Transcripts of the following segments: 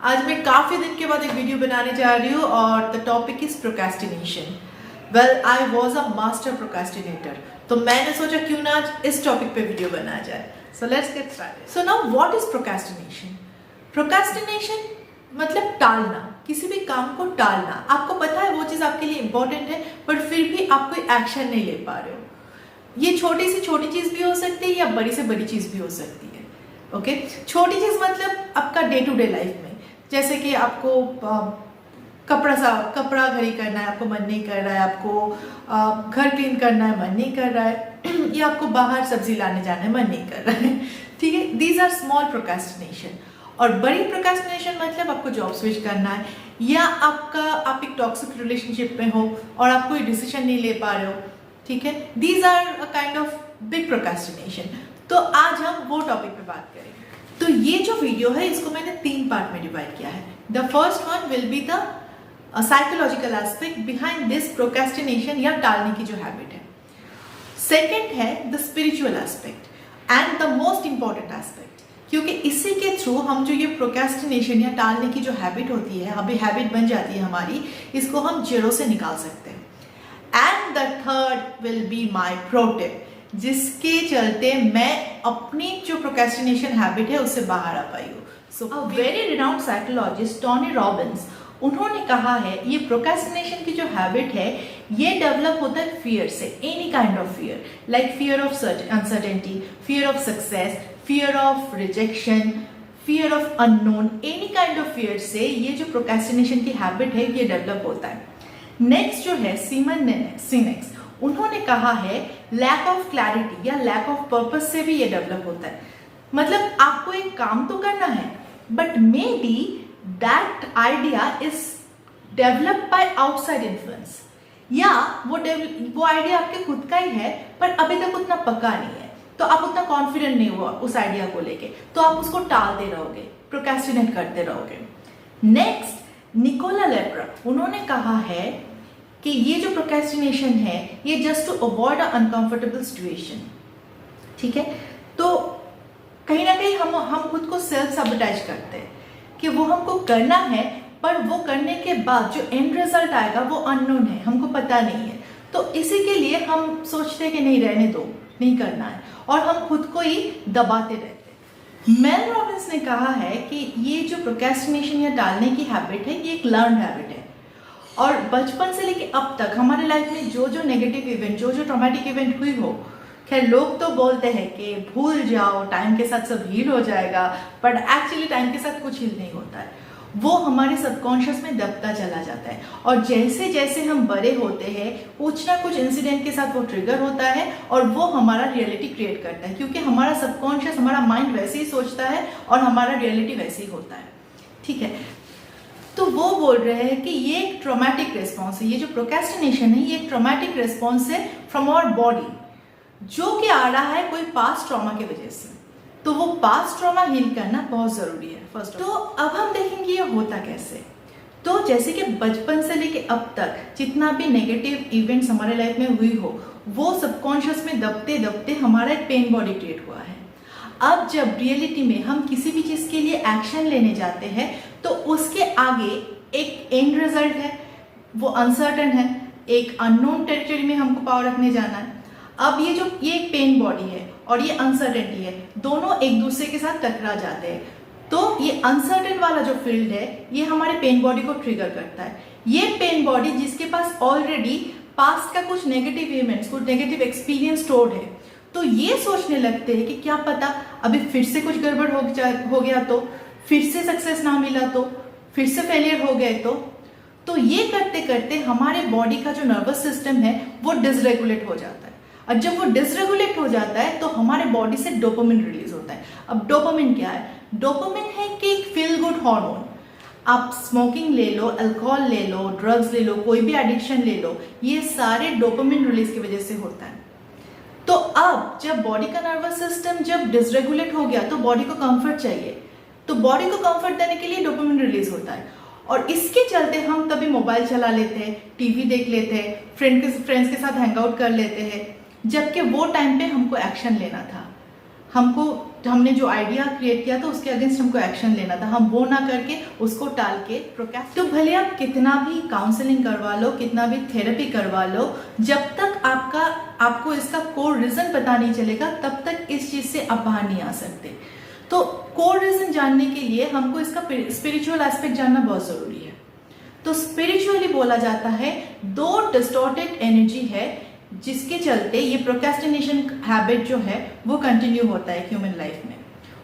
आज मैं काफ़ी दिन के बाद एक वीडियो बनाने जा रही हूँ और the topic is procrastination. Well, I was a master procrastinator, तो मैंने सोचा क्यों ना आज इस टॉपिक पे वीडियो बनाया जाए। So let's get started. So now what is procrastination? Procrastination मतलब टालना, किसी भी काम को टालना। आपको पता है वो चीज़ आपके लिए इंपॉर्टेंट है, पर फिर भी आप कोई एक्शन नहीं ले पा रहे हो। ये छोटी से छोटी चीज़ भी हो सकती है या बड़ी से बड़ी चीज़ भी हो सकती है। ओके, छोटी चीज़ मतलब आपका डे टू डे लाइफ में, जैसे कि आपको कपड़ा घड़ी करना है, आपको मन नहीं कर रहा है, आपको घर क्लीन करना है, मन नहीं कर रहा है, या आपको बाहर सब्जी लाने जाना है, मन नहीं कर रहा है। ठीक है, दीज आर स्मॉल प्रोक्रेस्टिनेशन। और बड़ी प्रोक्रेस्टिनेशन मतलब आपको जॉब स्विच करना है, या आप एक टॉक्सिक रिलेशनशिप में हो और आप कोई डिसीजन नहीं ले पा रहे हो। ठीक है, these are a kind of big procrastination. तो आज हम वो टॉपिक पे बात करेंगे। तो ये जो वीडियो है इसको मैंने 3 पार्ट में डिवाइड किया है। The first one will be the psychological aspect behind this procrastination या टालने की जो हैबिट है। सेकेंड है the spiritual aspect and the most important aspect, क्योंकि इसी के थ्रू हम जो ये प्रोक्रेस्टिनेशन या टालने की जो हैबिट होती है, अभी हैबिट बन जाती है हमारी, इसको हम जड़ों से निकाल सकते हैं। And the third will be my pro tip, जिसके चलते मैं अपनी जो प्रोक्रेस्टिनेशन हैबिट है उससे बाहर आ पाई हूँ। So a very renowned psychologist Tony Robbins, उन्होंने कहा है ये प्रोक्रेस्टिनेशन की जो हैबिट है ये डेवलप होता है फियर से, any kind of fear, like fear of uncertainty, fear of success, fear of rejection, fear of unknown, any kind of fear से ये जो प्रोक्रेस्टिनेशन की हैबिट है ये डेवलप होता है। नेक्स्ट जो है सिमन सिनेक्स, उन्होंने कहा है लैक ऑफ क्लैरिटी या लैक ऑफ पर्पस से भी ये डेवलप होता है। मतलब आपको एक काम तो करना है, but may be that idea is developed by outside influence, या वो आइडिया आपके खुद का ही है पर अभी तक उतना पक्का नहीं है, तो आप उतना कॉन्फिडेंट नहीं हुआ उस आइडिया को लेके, तो आप उसको टालते रहोगे, प्रोक्रेस्टिनेट करते रहोगे। नेक्स्ट निकोला लेब्रा, उन्होंने कहा है कि ये जो प्रोक्रेस्टिनेशन है ये just to avoid a uncomfortable situation. ठीक है, तो कहीं ना कहीं हम खुद को सेल्फ सबटाइज करते हैं कि वो हमको करना है, पर वो करने के बाद जो एंड रिजल्ट आएगा वो अननोन है, हमको पता नहीं है। तो इसी के लिए हम सोचते हैं कि नहीं, रहने दो, नहीं करना है, और हम खुद को ही दबाते रहते हैं। मेल रॉबिन्स ने कहा है कि ये जो प्रोक्रेस्टिनेशन या टालने की हैबिट है ये एक लर्न हैबिट है, और बचपन से लेके अब तक हमारे लाइफ में जो जो नेगेटिव इवेंट, जो जो ट्रॉमेटिक इवेंट हुई हो, खैर लोग तो बोलते हैं कि भूल जाओ, टाइम के साथ सब हील हो जाएगा, बट एक्चुअली टाइम के साथ कुछ हील नहीं होता है। वो हमारे सबकॉन्शियस में दबता चला जाता है, और जैसे जैसे हम बड़े होते हैं कुछ ना कुछ इंसिडेंट के साथ वो ट्रिगर होता है और वो हमारा रियलिटी क्रिएट करता है, क्योंकि हमारा सबकॉन्शियस, हमारा माइंड वैसे ही सोचता है और हमारा रियलिटी वैसे ही होता है। ठीक है, तो वो बोल रहे हैं कि ये एक ट्रॉमेटिक रिस्पॉन्स है, ये जो प्रोक्रेस्टिनेशन है ये एक ट्रॉमेटिक रिस्पॉन्स है फ्रॉम आवर बॉडी, जो कि आ रहा है कोई पास्ट ट्रॉमा की वजह से। तो वो पास्ट ट्रॉमा हील करना बहुत जरूरी है फर्स्ट। तो अब हम देखेंगे ये होता कैसे। तो जैसे कि बचपन से लेके अब तक जितना भी नेगेटिव इवेंट्स हमारे लाइफ में हुई हो, वो सबकॉन्शियस में दबते दबते हमारा एक पेन बॉडी क्रिएट हुआ है। अब जब रियलिटी में हम किसी भी चीज़ के लिए एक्शन लेने जाते हैं तो उसके आगे एक एंड रिजल्ट है, वो अनसर्टन है, एक अननोन टेरिटरी में हमको पावर रखने जाना है। अब ये एक पेन बॉडी है और ये अनसर्टेनिटी है, दोनों एक दूसरे के साथ टकरा जाते हैं। तो ये अनसर्टेन वाला जो फील्ड है ये हमारे पेन बॉडी को ट्रिगर करता है। ये पेन बॉडी जिसके पास ऑलरेडी पास्ट का कुछ नेगेटिव इवेंट्स, कुछ नेगेटिव एक्सपीरियंस स्टोर्ड है, तो ये सोचने लगते हैं कि क्या पता अभी फिर से कुछ गड़बड़ हो गया, तो फिर से सक्सेस ना मिला, तो फिर से फेलियर हो गए, तो ये करते करते हमारे बॉडी का जो नर्वस सिस्टम है वो डिसरेगुलेट हो जाता है। और जब वो डिसरेगुलेट हो जाता है तो हमारे बॉडी से डोपामिन रिलीज होता है। अब डोपामिन क्या है? डोपामिन है कि एक फील गुड हार्मोन। आप स्मोकिंग ले लो, अल्कोहल ले लो, ड्रग्स ले लो, कोई भी एडिक्शन ले लो, ये सारे डोपामिन रिलीज की वजह से होता है। तो अब जब बॉडी का नर्वस सिस्टम जब डिसरेगुलेट हो गया तो बॉडी को कंफर्ट चाहिए, तो बॉडी को कंफर्ट देने के लिए डोपामिन रिलीज होता है, और इसके चलते हम तभी मोबाइल चला लेते हैं, टीवी देख लेते हैं, फ्रेंड्स के साथ हैंग आउट कर लेते हैं, जबकि वो टाइम पे हमको एक्शन लेना था। हमने जो आइडिया क्रिएट किया था उसके अगेंस्ट हमको एक्शन लेना था, हम वो ना करके उसको टाल के प्रोक्रेस्ट। तो भले आप कितना भी काउंसलिंग करवा लो, कितना भी थेरेपी करवा लो, जब तक आपको इसका कोर रीजन पता नहीं चलेगा तब तक इस चीज से आप बाहर नहीं आ सकते। तो कोर रीजन जानने के लिए हमको इसका स्पिरिचुअल एस्पेक्ट जानना बहुत जरूरी है। तो स्पिरिचुअली बोला जाता है 2 डिस्टॉर्टेड एनर्जी है जिसके चलते ये प्रोक्रेस्टिनेशन हैबिट जो है वो कंटिन्यू होता है ह्यूमन लाइफ में।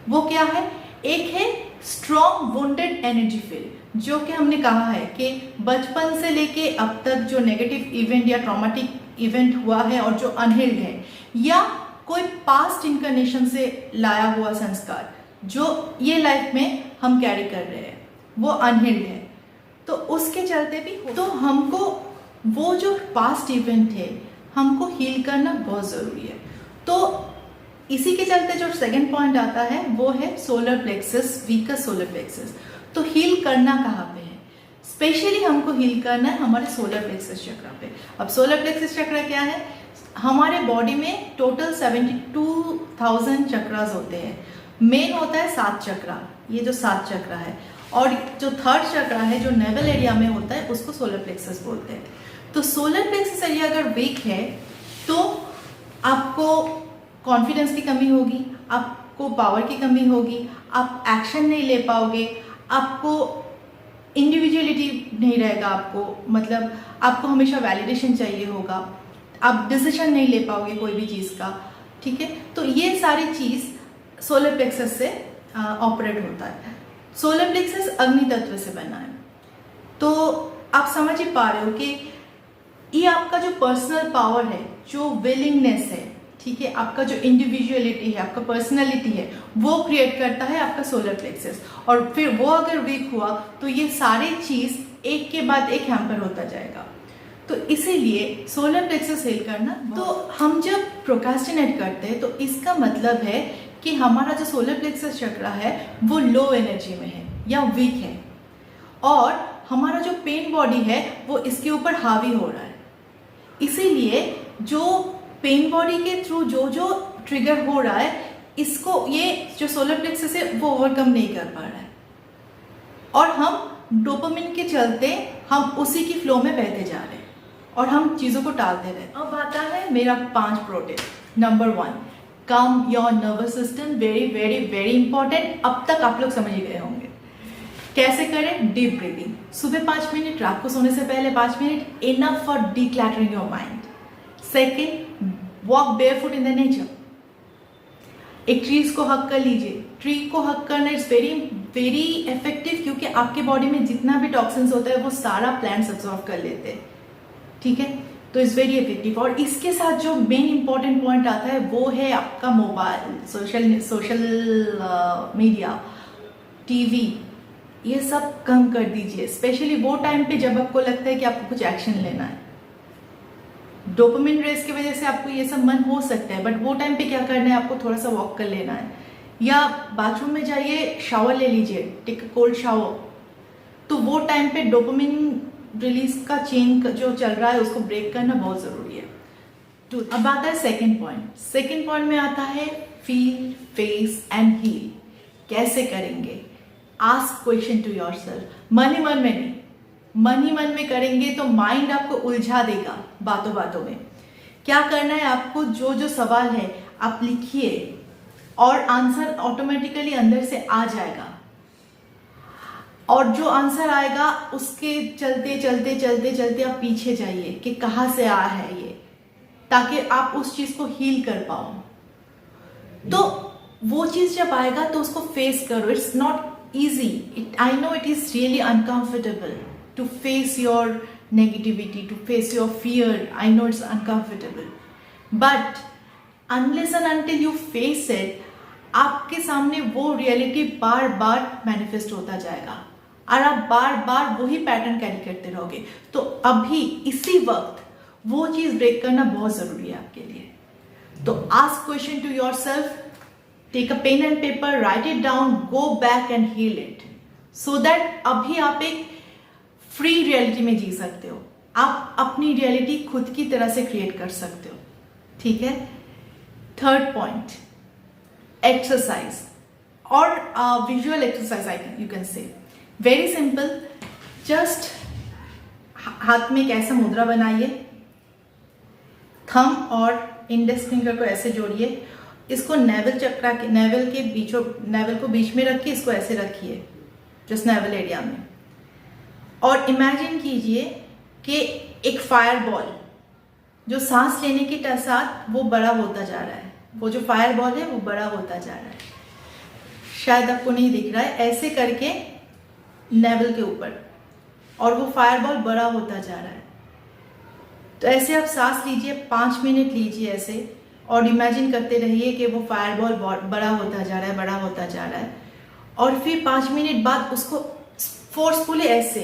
वो क्या है? एक है स्ट्रॉन्ग वुंडेड एनर्जी फील्ड, जो कि हमने कहा है कि बचपन से लेके अब तक जो नेगेटिव इवेंट या ट्रॉमेटिक इवेंट हुआ है और जो अनहील्ड है, या कोई पास्ट इनकारनेशन से लाया हुआ संस्कार जो ये लाइफ में हम कैरी कर रहे हैं, वो अनहील्ड है। तो उसके चलते भी तो हमको वो जो पास्ट इवेंट है हमको हील करना बहुत जरूरी है। तो इसी के चलते जो सेकंड पॉइंट आता है वो है solar plexus, weaker solar plexus. तो हील करना कहाँ पे है? स्पेशली हमको हील करना है हमारे सोलर प्लेक्सस चक्र पे। अब सोलर प्लेक्सस चक्र क्या है? हमारे बॉडी में टोटल 72,000 चक्रास होते हैं। मेन होता है 7 चक्रा, ये जो 7 चक्रा है, और जो 3rd चक्रा है जो नेवल एरिया में होता है उसको सोलर प्लेक्सस बोलते हैं। तो सोलर प्लेक्सस एरिया अगर वीक है तो आपको कॉन्फिडेंस की कमी होगी, आपको पावर की कमी होगी, आप एक्शन नहीं ले पाओगे, आपको इंडिविजुअलिटी नहीं रहेगा, आपको मतलब आपको हमेशा वैलिडेशन चाहिए होगा, आप डिसीजन नहीं ले पाओगे कोई भी चीज़ का। ठीक है, तो ये सारी चीज़ सोलर प्लेक्सस से ऑपरेट होता है। सोलर प्लेक्सस अग्नि तत्व से बना है। तो आप समझ ही पा रहे हो कि ये आपका जो पर्सनल पावर है, जो विलिंगनेस है, ठीक है, आपका जो इंडिविजुअलिटी है, आपका पर्सनैलिटी है, वो क्रिएट करता है आपका सोलर प्लेक्सस। और फिर वो अगर वीक हुआ तो ये सारी चीज एक के बाद एक हैम्पर होता जाएगा। तो इसीलिए सोलर प्लेक्सस हील करना। तो हम जब प्रोक्रेस्टिनेट करते हैं तो इसका मतलब है कि हमारा जो सोलर प्लेक्सस चक्र है वो लो एनर्जी में है या वीक है, और हमारा जो पेन बॉडी है वो इसके ऊपर हावी हो रहा है। इसीलिए जो पेन बॉडी के थ्रू जो ट्रिगर हो रहा है, इसको ये जो सोलर प्लेक्सस है वो ओवरकम नहीं कर पा रहा है, और हम डोपामिन के चलते हम उसी की फ्लो में बहते जा रहे हैं और हम चीज़ों को टालते रहे। अब आता है मेरा 5 प्रो टिप। नंबर 1, काम your nervous system. Very very very important. अब तक आप लोग समझ ही गए होंगे कैसे करें। डीप ब्रीदिंग, सुबह 5 मिनट, रात को सोने से पहले 5 minute, enough for decluttering your mind. Second, walk barefoot in the nature. एक ट्रीज को हक कर लीजिए। ट्री को हक करना इज वेरी वेरी इफेक्टिव, क्योंकि आपके बॉडी में जितना भी टॉक्सिन्स होता है वो सारा प्लांट्स अब्सॉर्ब कर लेते हैं। ठीक है, तो इट्स वेरी इफेक्टिव। और इसके साथ जो मेन इंपॉर्टेंट पॉइंट आता है वो है आपका मोबाइल, सोशल मीडिया, टीवी, ये सब कम कर दीजिए। स्पेशली वो टाइम पे जब आपको लगता है कि आपको कुछ एक्शन लेना है। डोपामिन रेस की वजह से आपको ये सब मन हो सकता है, बट वो टाइम पे क्या करना है, आपको थोड़ा सा वॉक कर लेना है, या बाथरूम में जाइए, शावर ले लीजिए, टेक अ कोल्ड शावर। तो वो टाइम पे डोपामिन रिलीज का चेन जो चल रहा है उसको ब्रेक करना बहुत जरूरी है। तो अब आता है सेकंड पॉइंट। सेकंड पॉइंट में आता है फील, फेस एंड हील। कैसे करेंगे? Ask question to yourself. मन ही मन में नहीं, मन ही मन में करेंगे तो माइंड आपको उलझा देगा बातों बातों में। क्या करना है आपको, जो जो सवाल है आप लिखिए और आंसर ऑटोमेटिकली अंदर से आ जाएगा, और जो आंसर आएगा उसके चलते चलते चलते चलते आप पीछे जाइए कि कहाँ से आया है ये, ताकि आप उस चीज को हील कर पाओ। तो वो चीज जब आएगा तो उसको फेस करो। It's not easy. I know it is really uncomfortable to face your negativity, to face your fear. I know it's uncomfortable. But unless and until you face it, आपके सामने वो रियलिटी बार बार मैनिफेस्ट होता जाएगा और आप बार बार वही pattern carry करते रहोगे। तो अभी इसी वक्त वो चीज ब्रेक करना बहुत जरूरी है आपके लिए। तो ask question to yourself, take a pen and paper, write it down, go back and heal it, so that अभी आप एक फ्री रियलिटी में जी सकते हो। आप अपनी रियलिटी खुद की तरह से क्रिएट कर सकते हो। ठीक है। Third point, exercise or visual exercise you can say. Very simple. Just हाथ में एक ऐसा मुद्रा बनाइए, थंब और इंडेक्स फिंगर को ऐसे जोड़िए, इसको नेवल को बीच में रखिए, इसको ऐसे रखिए जस्ट नेवल एरिया में, और इमेजिन कीजिए कि एक फायर बॉल जो सांस लेने के साथ वो बड़ा होता जा रहा है, वो जो फायर बॉल है वो बड़ा होता जा रहा है, शायद आपको नहीं दिख रहा है, ऐसे करके नेवल के ऊपर, और वो फायर बॉल बड़ा होता जा रहा है। तो ऐसे आप सांस लीजिए, 5 मिनट लीजिए ऐसे, और इमेजिन करते रहिए कि वो फायर बॉल बड़ा होता जा रहा है, बड़ा होता जा रहा है, और फिर 5 मिनट बाद उसको फोर्सफुली ऐसे,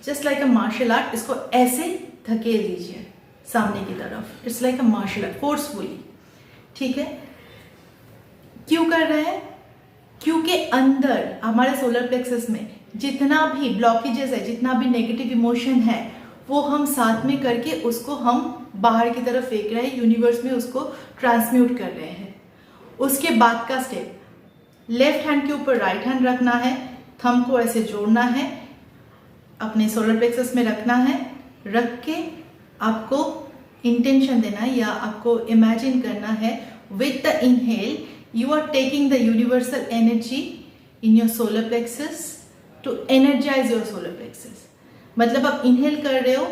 just like a martial art, इसको ऐसे धकेल दीजिए सामने की तरफ। It's like a martial art, forcefully. ठीक है? क्यों कर रहे हैं? क्योंकि अंदर हमारे सोलर प्लेक्सस में जितना भी ब्लॉकेजेस है, जितना भी नेगेटिव इमोशन है, वो हम साथ में करके उसको हम बाहर की तरफ फेंक रहे हैं, यूनिवर्स में उसको ट्रांसम्यूट कर रहे हैं। उसके बाद का स्टेप, लेफ्ट हैंड के ऊपर राइट हैंड रखना है, थंब को ऐसे जोड़ना है, अपने सोलर प्लेक्सस में रखना है, रख के आपको इंटेंशन देना है या आपको इमेजिन करना है, with the inhale you are taking the universal energy in your solar plexus to energise your solar plexus. मतलब आप इनहेल कर रहे हो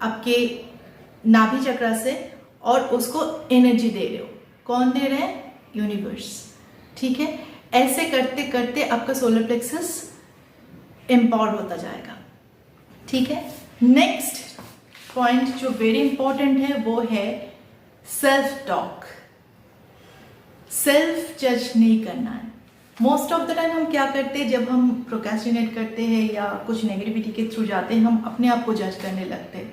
आपके नाभि चक्र से और उसको एनर्जी दे रहे हो। कौन दे रहे हैं? यूनिवर्स। ठीक है? ऐसे करते करते आपका सोलर प्लेक्सस एम्पावर होता जाएगा। ठीक है? नेक्स्ट पॉइंट जो वेरी इंपॉर्टेंट है वो है सेल्फ टॉक। सेल्फ जज नहीं करना है। मोस्ट ऑफ द टाइम हम क्या करते हैं, जब हम प्रोक्रेस्टिनेट करते हैं या कुछ नेगेटिविटी के थ्रू जाते हैं, हम अपने आप को जज करने लगते हैं।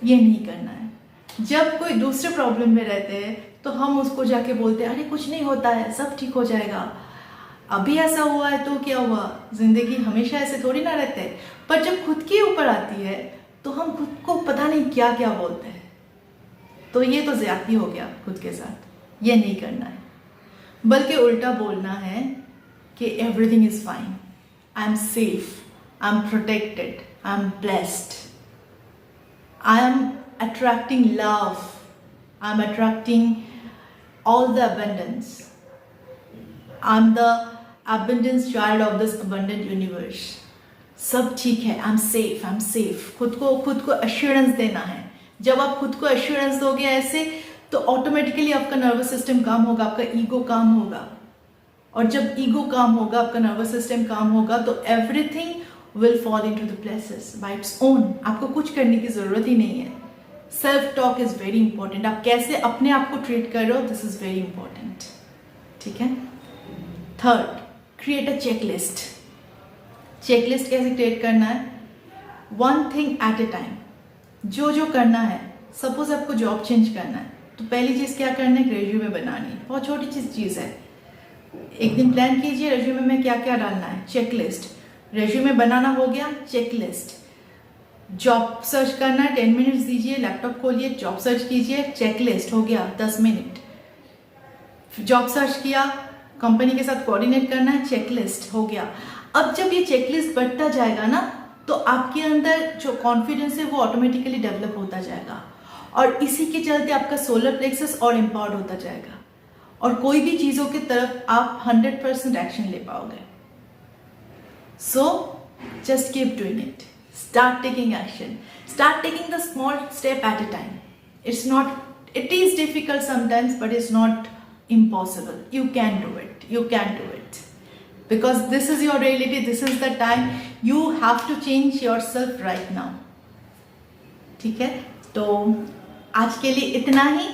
ये नहीं करना है। जब कोई दूसरे प्रॉब्लम में रहते हैं तो हम उसको जाके बोलते हैं, अरे कुछ नहीं होता है, सब ठीक हो जाएगा, अभी ऐसा हुआ है तो क्या हुआ, जिंदगी हमेशा ऐसे थोड़ी ना रहते है। पर जब खुद के ऊपर आती है तो हम खुद को पता नहीं क्या क्या बोलते हैं। तो ये तो ज्यादती हो गया खुद के साथ। ये नहीं करना है, बल्कि उल्टा बोलना है कि everything is fine, I am safe, I am protected, I am blessed, I am attracting love. I am attracting all the abundance. I am the abundance child of this abundant universe. सब ठीक है, I am safe, I am safe. खुद को assurance देना है। जब आप खुद को assurance दोगे ऐसे, तो ऑटोमेटिकली आपका नर्वस सिस्टम काम होगा, आपका ईगो काम होगा, और जब ईगो काम होगा, आपका नर्वस सिस्टम काम होगा, तो everything will fall into the places by its own. आपको कुछ करने की जरूरत ही नहीं है। Self talk is very important. आप कैसे अपने आप को ट्रीट कर रहे हो, दिस इज वेरी इंपॉर्टेंट। ठीक है? Third, create a checklist. Checklist कैसे क्रिएट करना है? One thing at A time. जो करना है, सपोज आपको जॉब चेंज करना है, तो पहली चीज क्या करना है? रेज्यूमे बनानी है। बहुत छोटी चीज है। एक दिन प्लान कीजिए रेज्यूमे में क्या क्या डालना है, चेकलिस्ट। रेज्यूमे बनाना हो गया, चेकलिस्ट। जॉब सर्च करना है, 10 मिनट्स दीजिए, लैपटॉप खोलिए, जॉब सर्च कीजिए, चेकलिस्ट हो गया 10 मिनट। जॉब सर्च किया, कंपनी के साथ कोऑर्डिनेट करना है, चेकलिस्ट हो गया। अब जब ये चेकलिस्ट बढ़ता जाएगा ना, तो आपके अंदर जो कॉन्फिडेंस है वो ऑटोमेटिकली डेवलप होता जाएगा, और इसी के चलते आपका सोलर प्लेक्सस और एम्पावर्ड होता जाएगा, और कोई भी चीजों की तरफ आप 100% एक्शन ले पाओगे। So just keep doing it. Start taking action. Start taking the small step at a time. It is difficult sometimes, but it's not impossible. You can do it. You can do it. Because this is your reality. This is the time you have to change yourself right now. ठीक है? तो आज के लिए इतना ही।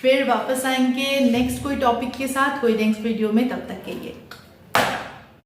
फिर वापस आएंगे नेक्स्ट कोई टॉपिक के साथ, कोई नेक्स्ट वीडियो में। तब तक के लिए